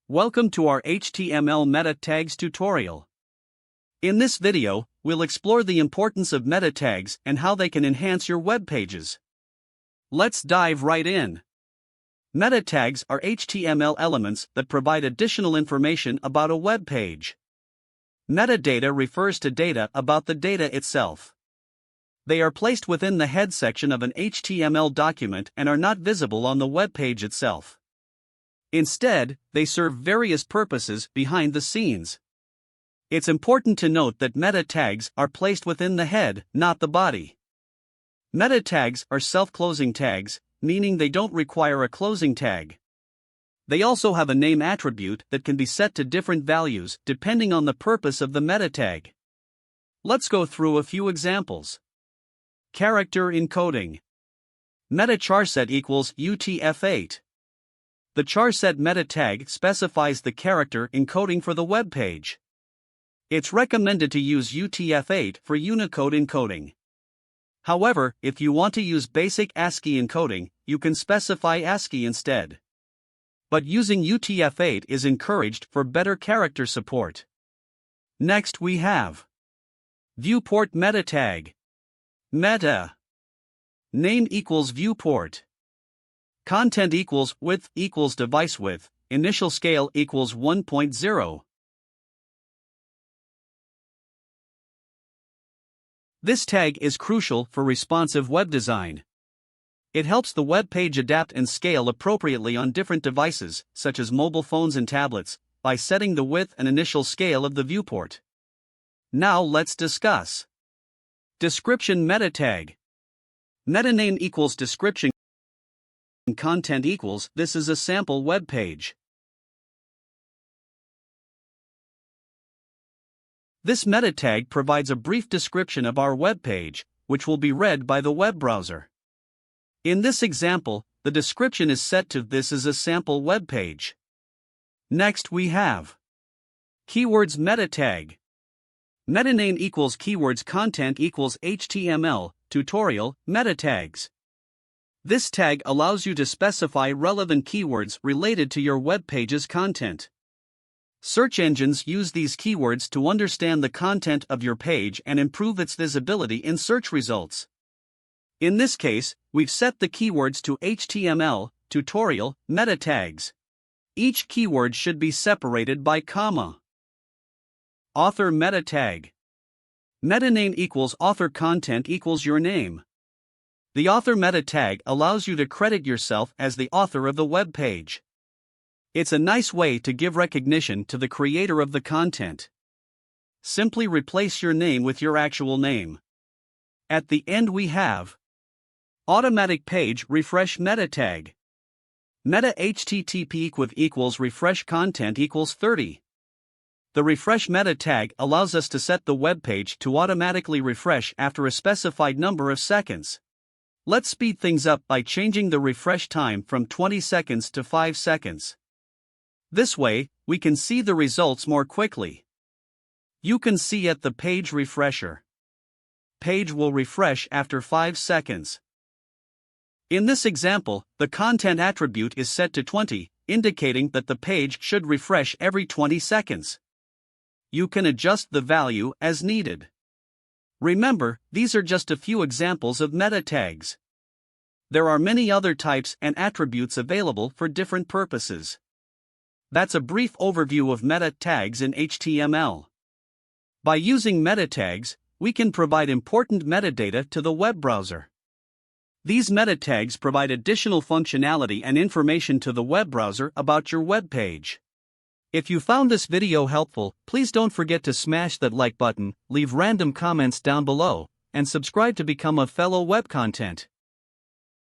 Welcome to our HTML meta tags tutorial. In this video, we'll explore the importance of meta tags and how they can enhance your web pages. Let's dive right in. Meta tags are HTML elements that provide additional information about a web page. Metadata refers to data about the data itself. They are placed within the head section of an HTML document and are not visible on the web page itself. Instead, they serve various purposes behind the scenes. It's important to note that meta tags are placed within the head, not the body. Meta tags are self-closing tags, meaning they don't require a closing tag. They also have a name attribute that can be set to different values depending on the purpose of the meta tag. Let's go through a few examples. Character encoding. Meta charset equals UTF-8. The charset meta tag specifies the character encoding for the web page. It's recommended to use UTF-8 for Unicode encoding. However, if you want to use basic ASCII encoding, you can specify ASCII instead. But using UTF-8 is encouraged for better character support. Next we have Viewport meta tag. Meta name equals viewport. Content equals width equals device width, initial scale equals 1.0. This tag is crucial for responsive web design. It helps the web page adapt and scale appropriately on different devices, such as mobile phones and tablets, by setting the width and initial scale of the viewport. Now let's discuss description meta tag. Meta name equals description. Content equals this is a sample web page. This meta tag provides a brief description of our web page, which will be read by the web browser. In this example, the description is set to this is a sample web page. Next we have keywords meta tag. Meta name equals keywords content equals HTML, tutorial, meta tags. This tag allows you to specify relevant keywords related to your web page's content. Search engines use these keywords to understand the content of your page and improve its visibility in search results. In this case, we've set the keywords to HTML, tutorial, meta tags. Each keyword should be separated by comma. Author meta tag. Meta name equals author content equals your name. The author meta tag allows you to credit yourself as the author of the web page. It's a nice way to give recognition to the creator of the content. Simply replace your name with your actual name. At the end we have automatic page refresh meta tag. Meta HTTP equals refresh content equals 30. The refresh meta tag allows us to set the web page to automatically refresh after a specified number of seconds. Let's speed things up by changing the refresh time from 20 seconds to 5 seconds. This way, we can see the results more quickly. You can see at the page refresher. Page will refresh after 5 seconds. In this example, the content attribute is set to 20, indicating that the page should refresh every 20 seconds. You can adjust the value as needed. Remember, these are just a few examples of meta tags. There are many other types and attributes available for different purposes. That's a brief overview of meta tags in HTML. By using meta tags, we can provide important metadata to the web browser. These meta tags provide additional functionality and information to the web browser about your web page. If you found this video helpful, please don't forget to smash that like button, leave random comments down below, and subscribe to become a fellow web content.